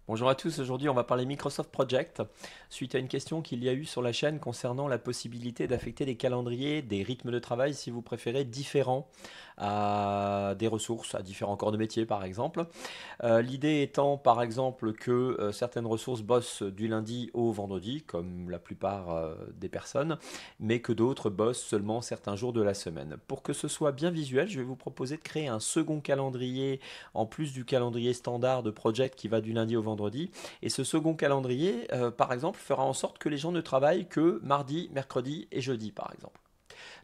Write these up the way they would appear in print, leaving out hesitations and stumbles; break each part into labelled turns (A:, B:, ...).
A: Bonjour à tous, aujourd'hui on va parler Microsoft Project suite à une question qu'il y a eu sur la chaîne concernant la possibilité d'affecter des calendriers, des rythmes de travail si vous préférez différents à des ressources, à différents corps de métier par exemple. L'idée étant par exemple que certaines ressources bossent du lundi au vendredi comme la plupart des personnes, mais que d'autres bossent seulement certains jours de la semaine. Pour que ce soit bien visuel, je vais vous proposer de créer un second calendrier en plus du calendrier standard de Project qui va du lundi au vendredi. Et ce second calendrier, par exemple, fera en sorte que les gens ne travaillent que mardi, mercredi et jeudi, par exemple.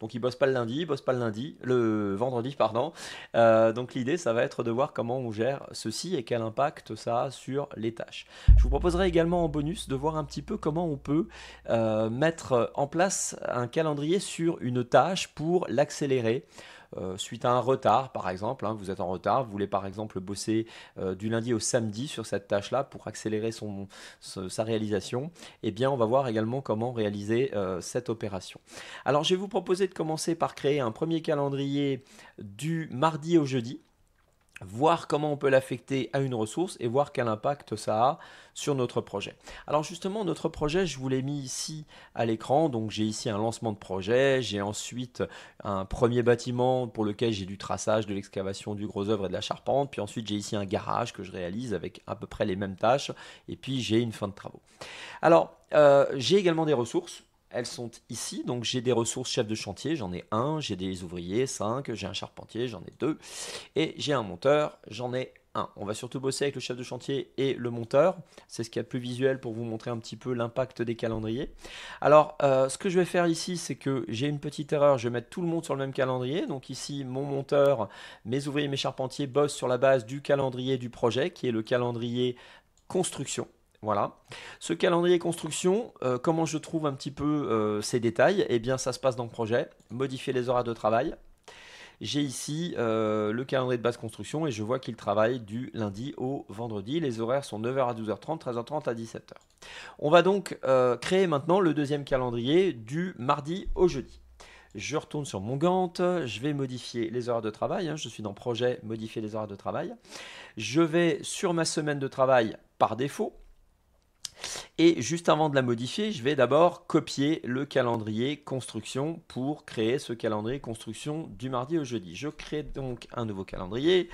A: Donc ils bossent pas le lundi, ils bossent pas le vendredi, pardon. Donc l'idée, ça va être de voir comment on gère ceci et quel impact ça a sur les tâches. Je vous proposerai également en bonus de voir un petit peu comment on peut mettre en place un calendrier sur une tâche pour l'accélérer. Suite à un retard, par exemple, hein, vous êtes en retard, vous voulez par exemple bosser du lundi au samedi sur cette tâche-là pour accélérer sa réalisation, eh bien on va voir également comment réaliser cette opération. Alors je vais vous proposer de commencer par créer un premier calendrier du mardi au jeudi, voir comment on peut l'affecter à une ressource et voir quel impact ça a sur notre projet. Alors justement, notre projet, je vous l'ai mis ici à l'écran. Donc j'ai ici un lancement de projet, j'ai ensuite un premier bâtiment pour lequel j'ai du traçage, de l'excavation, du gros œuvre et de la charpente. Puis ensuite j'ai ici un garage que je réalise avec à peu près les mêmes tâches. Et puis j'ai une fin de travaux. Alors j'ai également des ressources. Elles sont ici, donc j'ai des ressources chef de chantier, j'en ai un, j'ai des ouvriers, 5, j'ai un charpentier, j'en ai 2, et j'ai un monteur, j'en ai un. On va surtout bosser avec le chef de chantier et le monteur, c'est ce qu'il y a de plus visuel pour vous montrer un petit peu l'impact des calendriers. Alors, ce que je vais faire ici, c'est que j'ai une petite erreur, je vais mettre tout le monde sur le même calendrier, donc ici, mon monteur, mes ouvriers, mes charpentiers bossent sur la base du calendrier du projet, qui est le calendrier construction. Voilà. Ce calendrier construction, comment je trouve un petit peu ces détails? Eh bien, ça se passe dans le projet. Modifier les horaires de travail. J'ai ici le calendrier de base construction et je vois qu'il travaille du lundi au vendredi. Les horaires sont 9h à 12h30, 13h30 à 17h. On va donc créer maintenant le deuxième calendrier du mardi au jeudi. Je retourne sur mon Gantt, je vais modifier les horaires de travail. Je suis dans projet, modifier les horaires de travail. Je vais sur ma semaine de travail par défaut. Et juste avant de la modifier, je vais d'abord copier le calendrier construction pour créer ce calendrier construction du mardi au jeudi. Je crée donc un nouveau calendrier.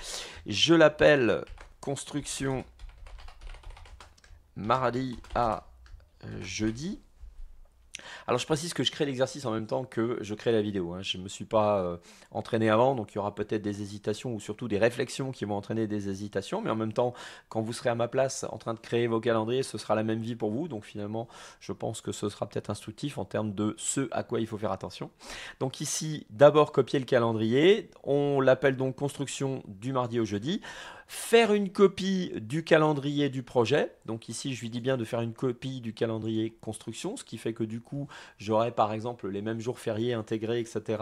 A: Je l'appelle construction mardi à jeudi. Alors je précise que je crée l'exercice en même temps que je crée la vidéo. Je ne me suis pas entraîné avant, donc il y aura peut-être des hésitations ou surtout des réflexions qui vont entraîner des hésitations. Mais en même temps, quand vous serez à ma place en train de créer vos calendriers, ce sera la même vie pour vous. Donc finalement, je pense que ce sera peut-être instructif en termes de ce à quoi il faut faire attention. Donc ici, d'abord copier le calendrier. On l'appelle donc construction du mardi au jeudi. Faire une copie du calendrier du projet. Donc ici, je lui dis bien de faire une copie du calendrier construction, ce qui fait que du coup, j'aurai par exemple les mêmes jours fériés intégrés, etc.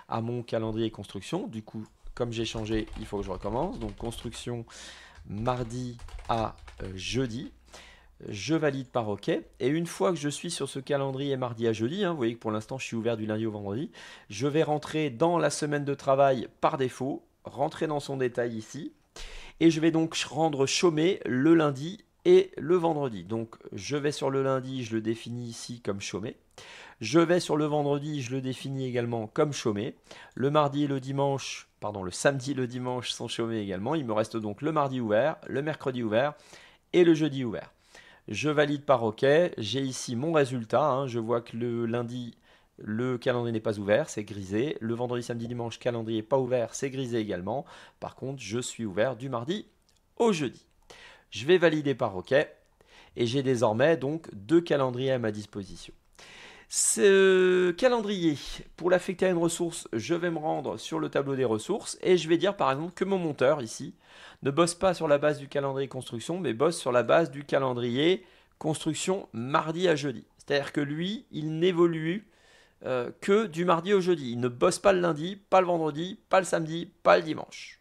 A: à mon calendrier construction. Du coup, comme j'ai changé, il faut que je recommence. Donc construction mardi à jeudi. Je valide par OK. Et une fois que je suis sur ce calendrier mardi à jeudi, vous voyez que pour l'instant je suis ouvert du lundi au vendredi, je vais rentrer dans la semaine de travail par défaut, rentrer dans son détail ici, et je vais donc rendre chômé le lundi et le vendredi. Donc je vais sur le lundi, je le définis ici comme chômé. Je vais sur le vendredi, je le définis également comme chômé. Le mardi et le dimanche, pardon, le samedi et le dimanche sont chômés également. Il me reste donc le mardi ouvert, le mercredi ouvert et le jeudi ouvert. Je valide par OK. J'ai ici mon résultat. Je vois que le lundi, le calendrier n'est pas ouvert, c'est grisé. Le vendredi, samedi, dimanche, calendrier pas ouvert, c'est grisé également. Par contre, je suis ouvert du mardi au jeudi. Je vais valider par OK. Et j'ai désormais donc 2 calendriers à ma disposition. Ce calendrier, pour l'affecter à une ressource, je vais me rendre sur le tableau des ressources et je vais dire par exemple que mon monteur ici ne bosse pas sur la base du calendrier construction, mais bosse sur la base du calendrier construction mardi à jeudi. C'est-à-dire que lui, il n'évolue que du mardi au jeudi. Il ne bosse pas le lundi, pas le vendredi, pas le samedi, pas le dimanche.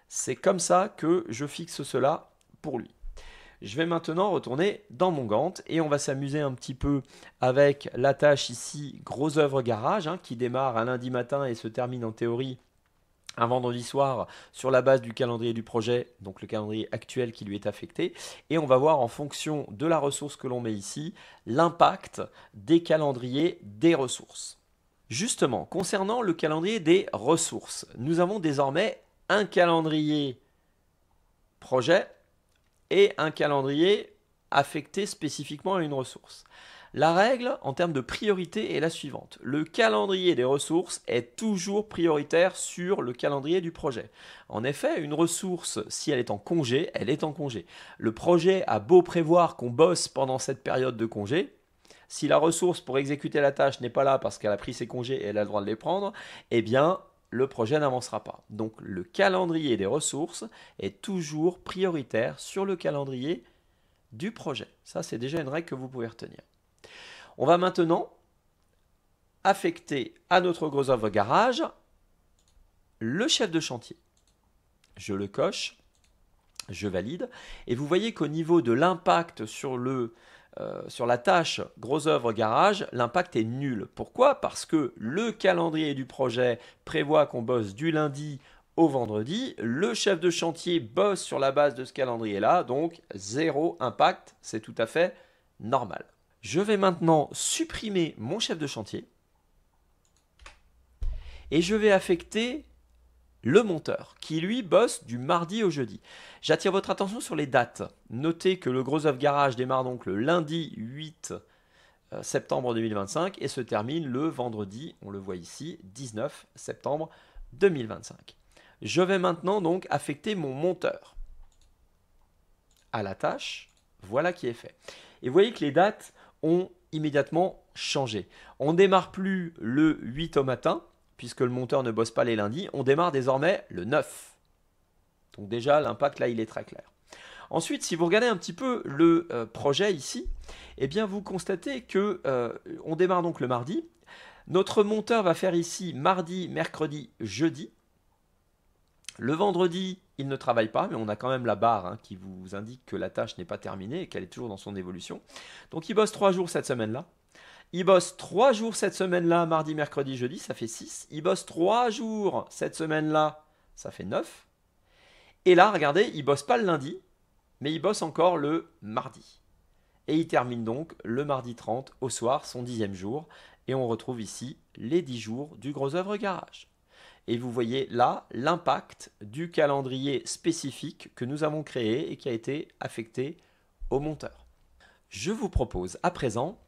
A: C'est comme ça que je fixe cela pour lui. Je vais maintenant retourner dans mon Gantt et on va s'amuser un petit peu avec la tâche ici, gros œuvre garage, qui démarre un lundi matin et se termine en théorie un vendredi soir sur la base du calendrier du projet, donc le calendrier actuel qui lui est affecté, et on va voir en fonction de la ressource que l'on met ici, l'impact des calendriers des ressources. Justement, concernant le calendrier des ressources, nous avons désormais un calendrier projet et un calendrier affecté spécifiquement à une ressource. La règle en termes de priorité est la suivante. Le calendrier des ressources est toujours prioritaire sur le calendrier du projet. En effet, une ressource, si elle est en congé, elle est en congé. Le projet a beau prévoir qu'on bosse pendant cette période de congé, si la ressource pour exécuter la tâche n'est pas là parce qu'elle a pris ses congés et elle a le droit de les prendre, eh bien, le projet n'avancera pas. Donc, le calendrier des ressources est toujours prioritaire sur le calendrier du projet. Ça, c'est déjà une règle que vous pouvez retenir. On va maintenant affecter à notre gros œuvre garage le chef de chantier. Je le coche, je valide, et vous voyez qu'au niveau de l'impact sur la tâche gros œuvre garage, l'impact est nul. Pourquoi? Parce que le calendrier du projet prévoit qu'on bosse du lundi au vendredi. Le chef de chantier bosse sur la base de ce calendrier-là, donc zéro impact, c'est tout à fait normal. Je vais maintenant supprimer mon chef de chantier et je vais affecter le monteur qui lui bosse du mardi au jeudi. J'attire votre attention sur les dates. Notez que le gros œuvre garage démarre donc le lundi 8 septembre 2025 et se termine le vendredi, on le voit ici, 19 septembre 2025. Je vais maintenant donc affecter mon monteur à la tâche. Voilà qui est fait. Et vous voyez que les dates ont immédiatement changé. On ne démarre plus le 8 au matin, puisque le monteur ne bosse pas les lundis. On démarre désormais le 9. Donc déjà, l'impact là, il est très clair. Ensuite, si vous regardez un petit peu le projet ici, eh bien vous constatez que on démarre donc le mardi. Notre monteur va faire ici mardi, mercredi, jeudi. Le vendredi, il ne travaille pas, mais on a quand même la barre qui vous indique que la tâche n'est pas terminée et qu'elle est toujours dans son évolution. Donc il bosse 3 jours cette semaine-là. Il bosse 3 jours cette semaine-là, mardi, mercredi, jeudi, ça fait 6. Il bosse 3 jours cette semaine-là, ça fait 9. Et là, regardez, il bosse pas le lundi, mais il bosse encore le mardi. Et il termine donc le mardi 30 au soir, son 10e jour. Et on retrouve ici les 10 jours du gros œuvre garage. Et vous voyez là l'impact du calendrier spécifique que nous avons créé et qui a été affecté au monteur. Je vous propose à présent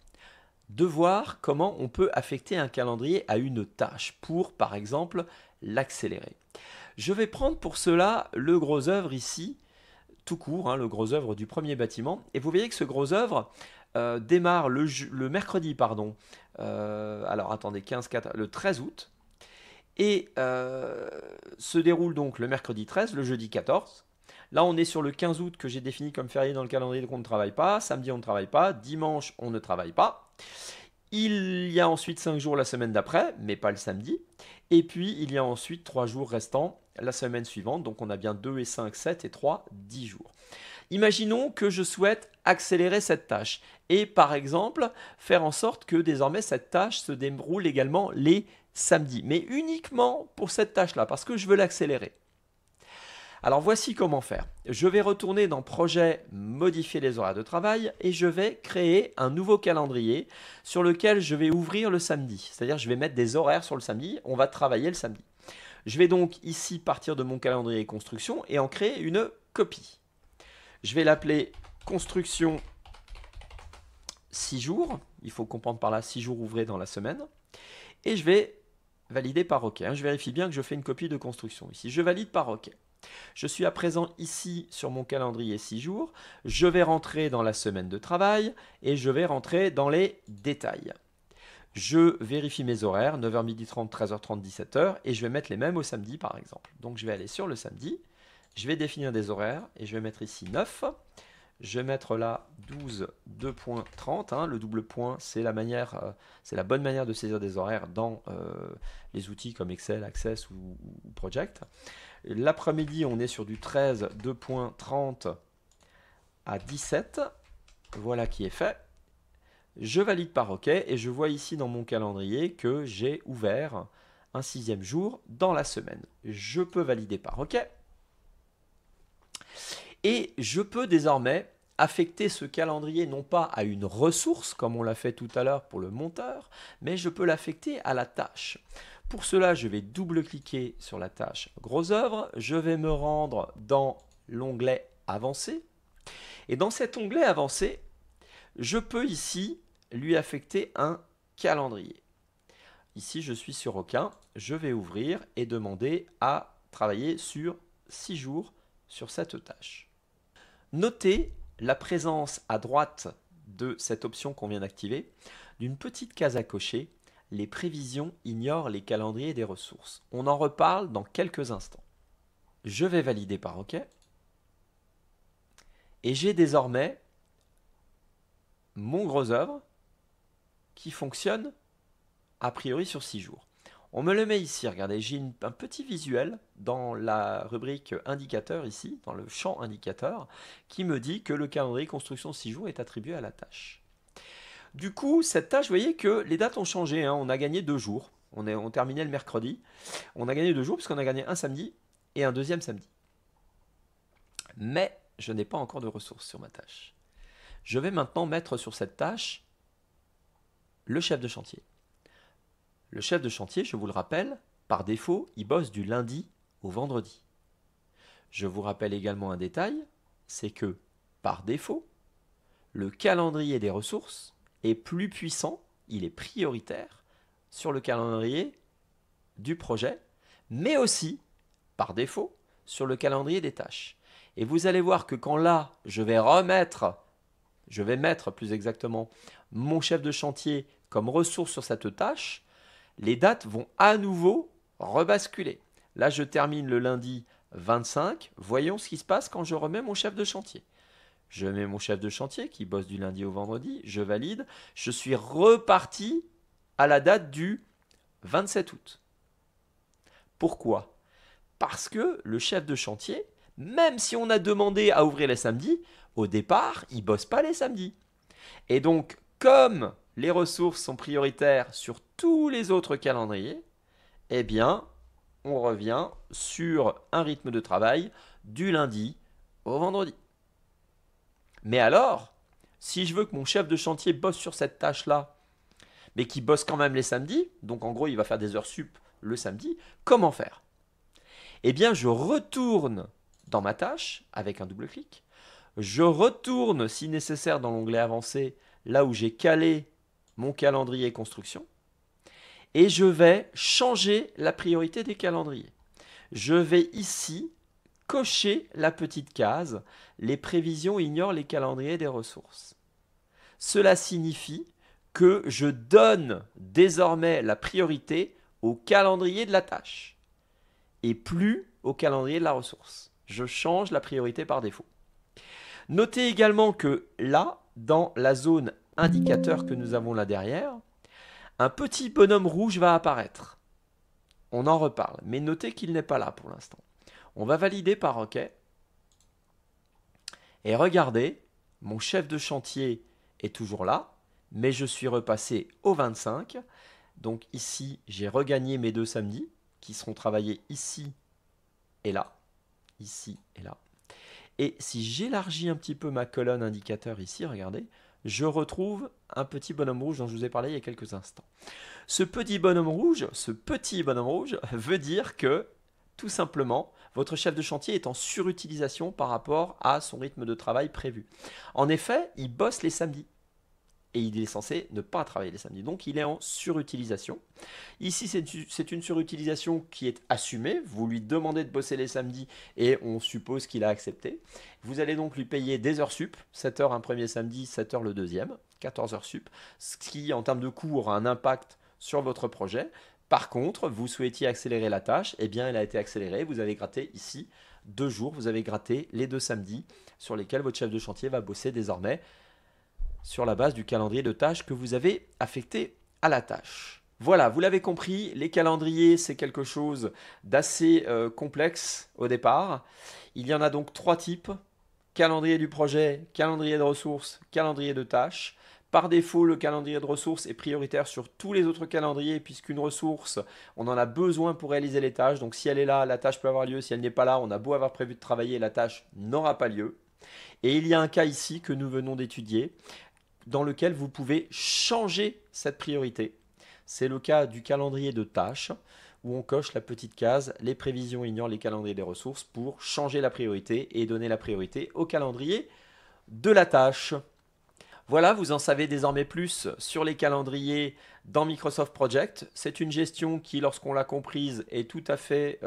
A: de voir comment on peut affecter un calendrier à une tâche pour, par exemple, l'accélérer. Je vais prendre pour cela le gros œuvre ici, tout court, le gros œuvre du premier bâtiment. Et vous voyez que ce gros œuvre démarre le mercredi, alors attendez, 15-4, le 13 août. Et se déroule donc le mercredi 13, le jeudi 14. Là, on est sur le 15 août que j'ai défini comme férié dans le calendrier, donc on ne travaille pas. Samedi, on ne travaille pas. Dimanche, on ne travaille pas. Il y a ensuite 5 jours la semaine d'après, mais pas le samedi. Et puis, il y a ensuite 3 jours restants la semaine suivante. Donc, on a bien 2 et 5, 7 et 3, 10 jours. Imaginons que je souhaite accélérer cette tâche et, par exemple, faire en sorte que désormais cette tâche se déroule également les samedis, mais uniquement pour cette tâche-là, parce que je veux l'accélérer. Alors voici comment faire. Je vais retourner dans Projet, modifier les horaires de travail et je vais créer un nouveau calendrier sur lequel je vais ouvrir le samedi. C'est-à-dire je vais mettre des horaires sur le samedi, on va travailler le samedi. Je vais donc ici partir de mon calendrier construction et en créer une copie. Je vais l'appeler construction 6 jours. Il faut comprendre par là 6 jours ouvrés dans la semaine. Et je vais valider par OK. Je vérifie bien que je fais une copie de construction ici. Je valide par OK. Je suis à présent ici sur mon calendrier 6 jours. Je vais rentrer dans la semaine de travail et je vais rentrer dans les détails. Je vérifie mes horaires, 9h30, 13h30, 17h, et je vais mettre les mêmes au samedi par exemple. Donc je vais aller sur le samedi, je vais définir des horaires et je vais mettre ici 9. Je vais mettre là 12, 2.30. Le double point, c'est la bonne manière de saisir des horaires dans les outils comme Excel, Access ou Project. L'après-midi, on est sur du 13, 2.30 à 17. Voilà qui est fait. Je valide par OK et je vois ici dans mon calendrier que j'ai ouvert un 6e jour dans la semaine. Je peux valider par OK. Et je peux désormais affecter ce calendrier non pas à une ressource, comme on l'a fait tout à l'heure pour le monteur, mais je peux l'affecter à la tâche. Pour cela, je vais double-cliquer sur la tâche Gros œuvre. Je vais me rendre dans l'onglet Avancé. Et dans cet onglet Avancé, je peux ici lui affecter un calendrier. Ici, je suis sur aucun. Je vais ouvrir et demander à travailler sur 6 jours sur cette tâche. Notez la présence à droite de cette option qu'on vient d'activer d'une petite case à cocher. Les prévisions ignorent les calendriers des ressources. On en reparle dans quelques instants. Je vais valider par OK. Et j'ai désormais mon gros œuvre qui fonctionne a priori sur 6 jours. On me le met ici, regardez, j'ai un petit visuel dans la rubrique indicateur ici, dans le champ indicateur, qui me dit que le calendrier construction 6 jours est attribué à la tâche. Du coup, cette tâche, vous voyez que les dates ont changé, hein, on a gagné 2 jours. On terminait le mercredi, on a gagné 2 jours puisqu'on a gagné un samedi et un deuxième samedi. Mais je n'ai pas encore de ressources sur ma tâche. Je vais maintenant mettre sur cette tâche le chef de chantier. Le chef de chantier, je vous le rappelle, par défaut, il bosse du lundi au vendredi. Je vous rappelle également un détail, c'est que, par défaut, le calendrier des ressources est plus puissant, il est prioritaire sur le calendrier du projet, mais aussi, par défaut, sur le calendrier des tâches. Et vous allez voir que quand là, je vais mettre plus exactement mon chef de chantier comme ressource sur cette tâche, les dates vont à nouveau rebasculer. Là, je termine le lundi 25. Voyons ce qui se passe quand je remets mon chef de chantier. Je mets mon chef de chantier qui bosse du lundi au vendredi. Je valide. Je suis reparti à la date du 27 août. Pourquoi? Parce que le chef de chantier, même si on a demandé à ouvrir les samedis, au départ, il ne bosse pas les samedis. Et donc, comme les ressources sont prioritaires sur tous les autres calendriers, eh bien, on revient sur un rythme de travail du lundi au vendredi. Mais alors, si je veux que mon chef de chantier bosse sur cette tâche-là, mais qu'il bosse quand même les samedis, donc en gros, il va faire des heures sup le samedi, comment faire? Eh bien, je retourne dans ma tâche avec un double clic. Je retourne, si nécessaire, dans l'onglet avancé, là où j'ai calé mon calendrier construction, et je vais changer la priorité des calendriers. Je vais ici cocher la petite case « Les prévisions ignorent les calendriers des ressources ». Cela signifie que je donne désormais la priorité au calendrier de la tâche et plus au calendrier de la ressource. Je change la priorité par défaut. Notez également que là, dans la zone indicateur que nous avons là derrière, un petit bonhomme rouge va apparaître. On en reparle, mais notez qu'il n'est pas là pour l'instant. On va valider par OK. Et regardez, mon chef de chantier est toujours là, mais je suis repassé au 25. Donc ici, j'ai regagné mes 2 samedis qui seront travaillés ici et là. Ici et là. Et si j'élargis un petit peu ma colonne indicateur ici, regardez, je retrouve un petit bonhomme rouge dont je vous ai parlé il y a quelques instants. Ce petit bonhomme rouge veut dire que, tout simplement, votre chef de chantier est en surutilisation par rapport à son rythme de travail prévu. En effet, il bosse les samedis. Et il est censé ne pas travailler les samedis. Donc, il est en surutilisation. Ici, c'est une surutilisation qui est assumée. Vous lui demandez de bosser les samedis et on suppose qu'il a accepté. Vous allez donc lui payer des heures sup, 7 heures un premier samedi, 7 heures le deuxième, 14 heures sup, ce qui, en termes de coût, aura un impact sur votre projet. Par contre, vous souhaitiez accélérer la tâche, eh bien, elle a été accélérée. Vous avez gratté ici 2 jours. Vous avez gratté les 2 samedis sur lesquels votre chef de chantier va bosser désormais sur la base du calendrier de tâches que vous avez affecté à la tâche. Voilà, vous l'avez compris, les calendriers, c'est quelque chose d'assez complexe au départ. Il y en a donc 3 types. Calendrier du projet, calendrier de ressources, calendrier de tâches. Par défaut, le calendrier de ressources est prioritaire sur tous les autres calendriers puisqu'une ressource, on en a besoin pour réaliser les tâches. Donc si elle est là, la tâche peut avoir lieu. Si elle n'est pas là, on a beau avoir prévu de travailler, la tâche n'aura pas lieu. Et il y a un cas ici que nous venons d'étudier dans lequel vous pouvez changer cette priorité. C'est le cas du calendrier de tâches où on coche la petite case les prévisions ignorent les calendriers des ressources pour changer la priorité et donner la priorité au calendrier de la tâche. Voilà, vous en savez désormais plus sur les calendriers dans Microsoft Project. C'est une gestion qui, lorsqu'on l'a comprise, est tout à fait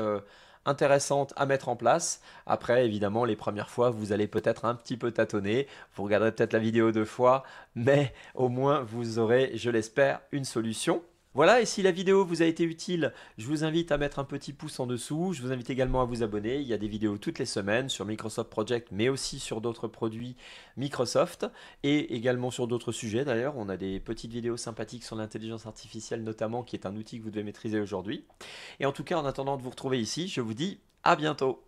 A: intéressante à mettre en place. Après, évidemment, les premières fois, vous allez peut-être un petit peu tâtonner. Vous regarderez peut-être la vidéo 2 fois, mais au moins, vous aurez, je l'espère, une solution. Voilà, et si la vidéo vous a été utile, je vous invite à mettre un petit pouce en dessous. Je vous invite également à vous abonner. Il y a des vidéos toutes les semaines sur Microsoft Project, mais aussi sur d'autres produits Microsoft et également sur d'autres sujets. D'ailleurs, on a des petites vidéos sympathiques sur l'intelligence artificielle notamment, qui est un outil que vous devez maîtriser aujourd'hui. Et en tout cas, en attendant de vous retrouver ici, je vous dis à bientôt.